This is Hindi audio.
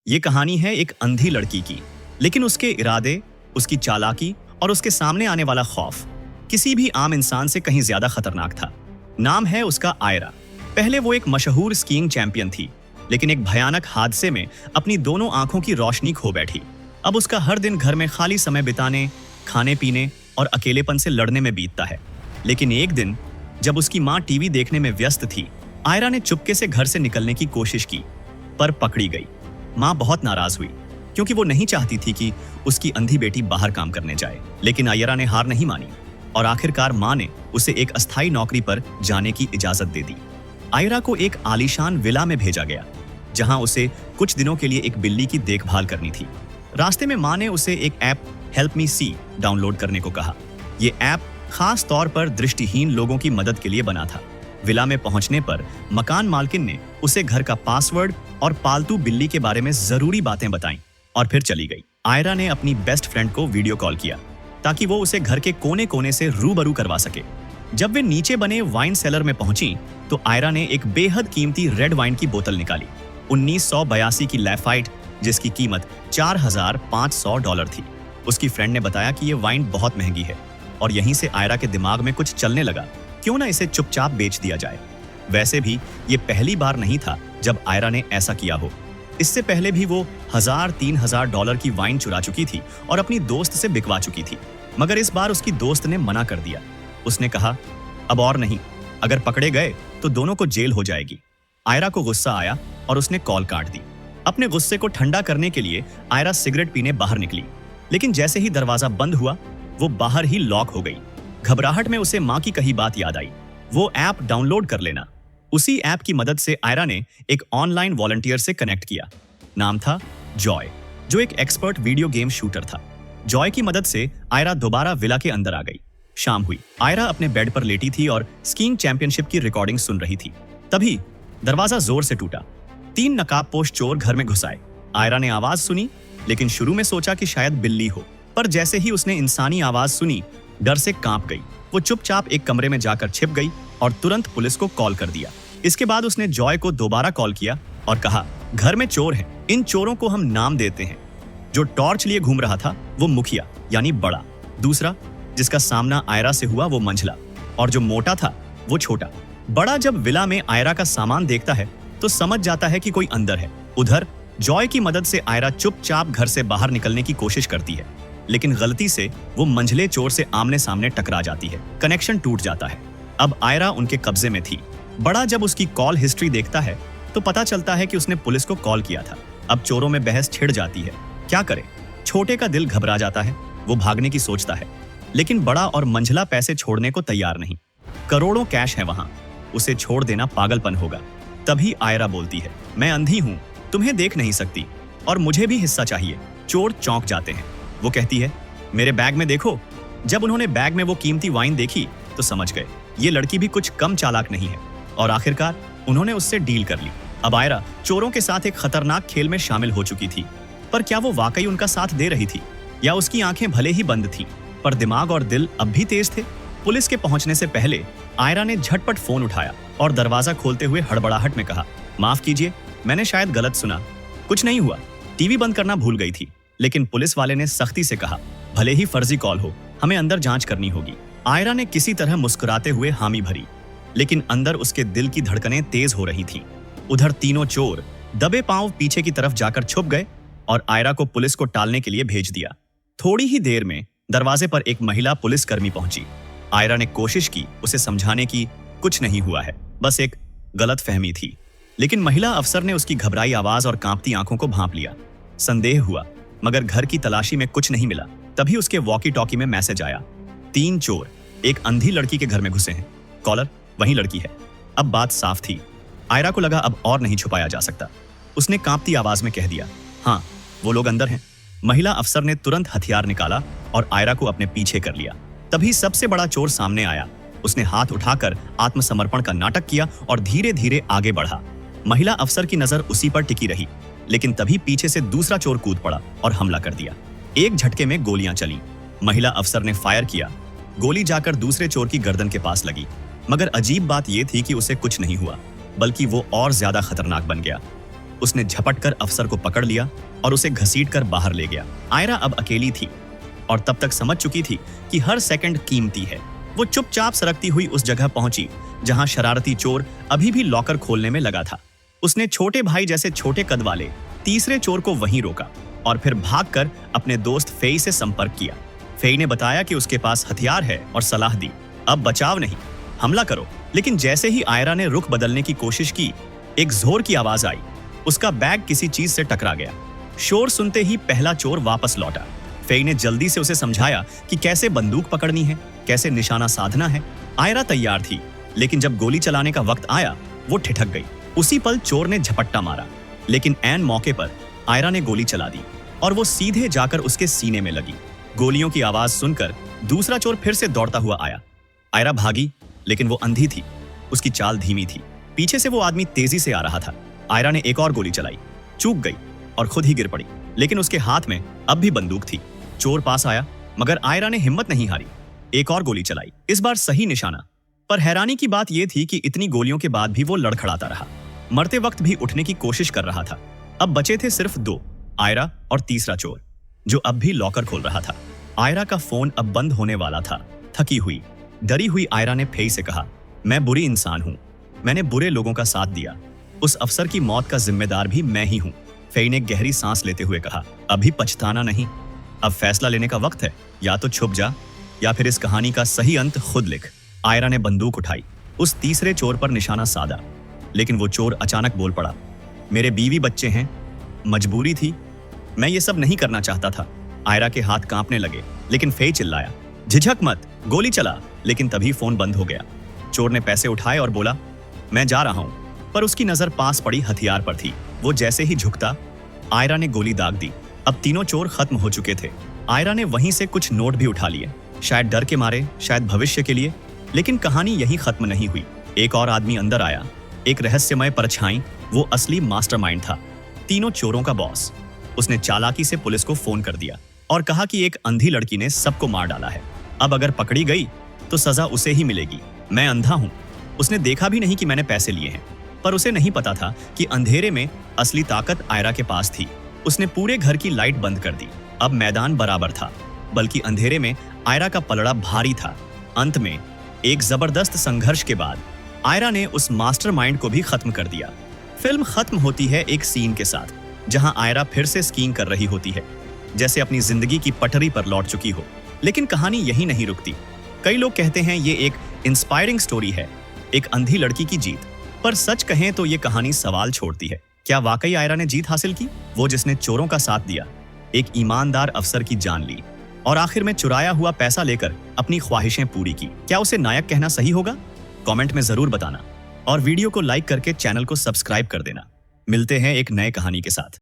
ये कहानी है एक अंधी लड़की की, लेकिन उसके इरादे, उसकी चालाकी और उसके सामने आने वाला खौफ किसी भी आम इंसान से कहीं ज्यादा खतरनाक था। नाम है उसका आयरा। पहले वो एक मशहूर स्कीइंग चैंपियन थी, लेकिन एक भयानक हादसे में अपनी दोनों आंखों की रोशनी खो बैठी। अब उसका हर दिन घर में खाली समय बिताने, खाने पीने और अकेलेपन से लड़ने में बीतता है। लेकिन एक दिन जब उसकी माँ टीवी देखने में व्यस्त थी, आयरा ने चुपके से घर से निकलने की कोशिश की, पर पकड़ी गई। माँ बहुत नाराज हुई, क्योंकि वो नहीं चाहती थी कि उसकी अंधी बेटी बाहर काम करने जाए। लेकिन आयरा ने हार नहीं मानी और आखिरकार माँ ने उसे एक अस्थायी नौकरी पर जाने की इजाजत दे दी। आयरा को एक आलीशान विला में भेजा गया, जहां उसे कुछ दिनों के लिए एक बिल्ली की देखभाल करनी थी। रास्ते में माँ ने उसे एक ऐप हेल्प मी सी डाउनलोड करने को कहा। ये ऐप खास तौर पर दृष्टिहीन लोगों की मदद के लिए बना था। विला में पहुंचने पर मकान मालकिन ने उसे घर का पासवर्ड और पालतू बिल्ली के बारे में जरूरी बातें बताईं और फिर चली गई। आयरा ने अपनी बेस्ट फ्रेंड को वीडियो कॉल किया ताकि वो उसे घर के कोने कोने से रूबरू करवा सके। जब वे नीचे बने वाइन सेलर में पहुंची तो आयरा ने एक बेहद कीमती रेड वाइन की बोतल निकाली। 1982 की लैफाइट, जिसकी कीमत $4,500 थी। उसकी फ्रेंड ने बताया कि ये वाइन बहुत महंगी है और यहीं से आयरा के दिमाग में कुछ चलने लगा, क्यों ना इसे चुपचाप बेच दिया जाए। वैसे भी ये पहली बार नहीं था जब आयरा ने ऐसा किया हो। इससे पहले भी वो $1,000-3,000 की वाइन चुरा चुकी थी और अपनी दोस्त से बिकवा चुकी थी, मगर इस बार उसकी दोस्त ने मना कर दिया। उसने कहा, अब और नहीं, अगर पकड़े गए तो दोनों को जेल हो जाएगी। आयरा को गुस्सा आया और उसने कॉल काट दी। अपने गुस्से को ठंडा करने के लिए आयरा सिगरेट पीने बाहर निकली, लेकिन जैसे ही दरवाजा बंद हुआ वो बाहर ही लॉक हो गई। घबराहट में उसे माँ की कही बात याद आई, वो ऐप डाउनलोड कर लेना। उसी ऐप की मदद से आयरा ने एक ऑनलाइन वॉलंटियर से कनेक्ट किया। नाम था जॉय, जो एक एक्सपर्ट वीडियो गेम शूटर था। जॉय की मदद से आयरा दोबारा विला के अंदर आ गई। शाम हुई, आयरा अपने बेड पर लेटी थी और स्कीइंग चैंपियनशिप की रिकॉर्डिंग सुन रही थी। तभी दरवाजा जोर से टूटा। 3 नकाबपोश चोर घर में घुस आए। आयरा ने आवाज सुनी, लेकिन शुरू में सोचा कि शायद बिल्ली हो, पर जैसे ही उसने इंसानी आवाज सुनी, डर से कांप गई। वो चुपचाप एक कमरे में जाकर छिप गई और तुरंत पुलिस को कॉल कर दिया। इसके बाद उसने जॉय को दोबारा कॉल किया और कहा, घर में चोर हैं, इन चोरों को हम नाम देते हैं। जो टॉर्च लिए घूम रहा था वो मुखिया यानी बड़ा, दूसरा जिसका सामना आयरा से हुआ वो मंझला, और जो मोटा था वो छोटा। बड़ा जब विला में आयरा का सामान देखता है तो समझ जाता है कि कोई अंदर है। उधर जॉय की मदद से आयरा चुपचाप घर से बाहर निकलने की कोशिश करती है, लेकिन गलती से वो मंझले चोर से आमने सामने टकरा जाती है। कनेक्शन टूट जाता है। अब आयरा उनके कब्जे में थी। बड़ा जब उसकी कॉल हिस्ट्री देखता है तो पता चलता है कि उसने पुलिस को कॉल किया था। अब चोरों में बहस छिड़ जाती है। क्या करे? छोटे का दिल घबरा जाता है। वो भागने की सोचता है, लेकिन बड़ा और मंझला पैसे छोड़ने को तैयार नहीं। करोड़ों कैश है वहां, उसे छोड़ देना पागलपन होगा। तभी आयरा बोलती है, मैं अंधी हूं, तुम्हें देख नहीं सकती और मुझे भी हिस्सा चाहिए। चोर चौंक जाते हैं। वो कहती है, मेरे बैग में देखो। जब उन्होंने बैग में वो कीमती वाइन देखी तो समझ गए ये लड़की भी कुछ कम चालाक नहीं है, और आखिरकार उन्होंने उससे डील कर ली। अब आयरा चोरों के साथ एक खतरनाक खेल में शामिल हो चुकी थी। पर क्या वो वाकई उनका साथ दे रही थी, या उसकी आंखें भले ही बंद थीं, पर दिमाग और दिल अब भी तेज थे? पुलिस के पहुंचने से पहले आयरा ने झटपट फोन उठाया और दरवाजा खोलते हुए हड़बड़ाहट में कहा, माफ कीजिए, मैंने शायद गलत सुना। कुछ नहीं हुआ, टीवी बंद करना भूल गई थी। लेकिन पुलिस वाले ने सख्ती से कहा, भले ही फर्जी कॉल हो, हमें अंदर जांच करनी होगी। आयरा ने किसी तरह मुस्कुराते हुए हामी भरी, लेकिन अंदर उसके दिल की धड़कनें तेज हो रही थीं। उधर तीनों चोर दबे पांव पीछे की तरफ जाकर छुप गए और आयरा को पुलिस को टालने के लिए भेज दिया। थोड़ी ही देर में दरवाजे पर एक महिला पुलिसकर्मी पहुंची। आयरा ने कोशिश की उसे समझाने की, कुछ नहीं हुआ है, बस एक गलतफहमी थी। लेकिन महिला अफसर ने उसकी घबराई आवाज और कांपती आंखों को भांप लिया। संदेह हुआ, मगर घर की तलाशी में कुछ नहीं मिला। तभी उसके वॉकी टॉकी में मैसेज आया, 3 चोर एक अंधी लड़की के घर में घुसे हैं। कॉलर वही लड़की है। अब बात साफ थी। आयरा को लगा अब और नहीं छुपाया जा सकता। उसने कांपती आवाज में कह दिया, हाँ, वो लोग अंदर हैं। महिला अफसर ने तुरंत हथियार निकाला और आयरा को अपने पीछे कर लिया। तभी सबसे बड़ा चोर सामने आया। उसने हाथ उठाकर आत्मसमर्पण का नाटक किया और धीरे धीरे आगे बढ़ा। महिला अफसर की नजर उसी पर टिकी रही, लेकिन तभी पीछे से दूसरा चोर कूद पड़ा और हमला कर दिया। एक झटके में गोलियां चली। महिला अफसर ने फायर किया। गोली जाकर दूसरे चोर की गर्दन के पास लगी, मगर अजीब बात यह थी कि उसे कुछ नहीं हुआ, बल्कि वो और ज्यादा खतरनाक बन गया। उसने झपट कर अफसर को पकड़ लिया और उसे घसीट कर बाहर ले गया। आयरा अब अकेली थी और तब तक समझ चुकी थी कि हर सेकंड कीमती है। वो चुपचाप सरकती हुई उस जगह पहुंची जहां शरारती चोर अभी भी लॉकर खोलने में लगा था। उसने छोटे भाई जैसे छोटे कद वाले तीसरे चोर को वहीं रोका और फिर भागकर अपने दोस्त फेई से संपर्क किया। फेई ने बताया कि उसके पास हथियार है और सलाह दी, अब बचाव नहीं, हमला करो। लेकिन जैसे ही आयरा ने रुख बदलने की कोशिश की, एक जोर की आवाज आई। उसका बैग किसी चीज से टकरा गया। शोर सुनते ही पहला चोर वापस लौटा। फेई ने जल्दी से उसे समझाया कि कैसे बंदूक पकड़नी है, कैसे निशाना साधना है। आयरा तैयार थी, लेकिन जब गोली चलाने का वक्त आया, वो ठिठक गई। उसी पल चोर ने झपट्टा मारा, लेकिन ऐन मौके पर आयरा ने गोली चला दी और वो सीधे जाकर उसके सीने में लगी। गोलियों की आवाज सुनकर दूसरा चोर फिर से दौड़ता हुआ आया। आयरा भागी, लेकिन वो अंधी थी, उसकी चाल धीमी थी। पीछे से वो आदमी तेजी से आ रहा था। आयरा ने एक और गोली चलाई, चूक गई और खुद ही गिर पड़ी, लेकिन उसके हाथ में अब भी बंदूक थी। चोर पास आया, मगर आयरा ने हिम्मत नहीं हारी। एक और गोली चलाई, इस बार सही निशाना। पर हैरानी की बात यह थी कि इतनी गोलियों के बाद भी वो लड़खड़ाता रहा, मरते वक्त भी उठने की कोशिश कर रहा था। अब बचे थे सिर्फ दो, आयरा और तीसरा चोर, जो अब भी लॉकर खोल रहा था। आयरा का फोन अब बंद होने वाला था। थकी हुई, डरी हुई आयरा ने फेई से कहा, मैं बुरी इंसान हूं, मैंने बुरे लोगों का साथ दिया, उस अफसर की मौत का जिम्मेदार भी मैं ही हूं। फेई ने गहरी सांस लेते हुए कहा, अभी पछताना नहीं, अब फैसला लेने का वक्त है, या तो छुप जा या फिर इस कहानी का सही अंत खुद लिख। आयरा ने बंदूक उठाई, उस तीसरे चोर पर निशाना साधा, लेकिन वो चोर अचानक बोल पड़ा, मेरे बीवी बच्चे हैं, मजबूरी थी, मैं ये सब नहीं करना चाहता था। आयरा के हाथ कांपने लगे, लेकिन फेई चिल्लाया, झिझक मत, गोली चला। लेकिन तभी फोन बंद हो गया। चोर ने पैसे उठाए और बोला, मैं जा रहा हूं। पर उसकी नजर पास पड़ी हथियार पर थी। वो जैसे ही झुकता, आयरा ने गोली दाग दी। अब तीनों चोर खत्म हो चुके थे। आयरा ने वहीं से कुछ नोट भी उठा लिए, शायद डर के मारे, शायद भविष्य के लिए। लेकिन कहानी यहीं खत्म नहीं हुई। एक और आदमी अंदर आया, एक रहस्यमय परछाई। वो असली मास्टरमाइंड था, तीनों चोरों का बॉस। उसने चालाकी से पुलिस को फोन कर दिया और कहा कि एक अंधी लड़की ने सबको मार डाला है। अब अगर पकड़ी गई तो सजा उसे ही मिलेगी। मैं अंधा हूं, उसने देखा भी नहीं कि मैंने पैसे लिए हैं। पर उसे नहीं पता था कि अंधेरे में असली ताकत आयरा के पास थी। उसने पूरे घर की लाइट बंद कर दी। अब मैदान बराबर था, बल्कि अंधेरे में आयरा का पलड़ा भारी था। अंत में एक जबरदस्त संघर्ष के बाद आयरा ने उस मास्टरमाइंड को भी खत्म कर दिया। फिल्म खत्म होती है एक सीन के साथ, जहां आयरा फिर से स्कीइंग कर रही होती है, जैसे अपनी जिंदगी की पटरी पर लौट चुकी हो। लेकिन कहानी यहीं नहीं रुकती। कई लोग कहते हैं ये एक इंस्पायरिंग स्टोरी है, एक अंधी लड़की की जीत। पर सच कहें तो ये कहानी सवाल छोड़ती है, क्या वाकई आयरा ने जीत हासिल की? वो जिसने चोरों का साथ दिया, एक ईमानदार अफसर की जान ली और आखिर में चुराया हुआ पैसा लेकर अपनी ख्वाहिशें पूरी की, क्या उसे नायक कहना सही होगा? कमेंट में जरूर बताना और वीडियो को लाइक करके चैनल को सब्सक्राइब कर देना। मिलते हैं एक नए कहानी के साथ।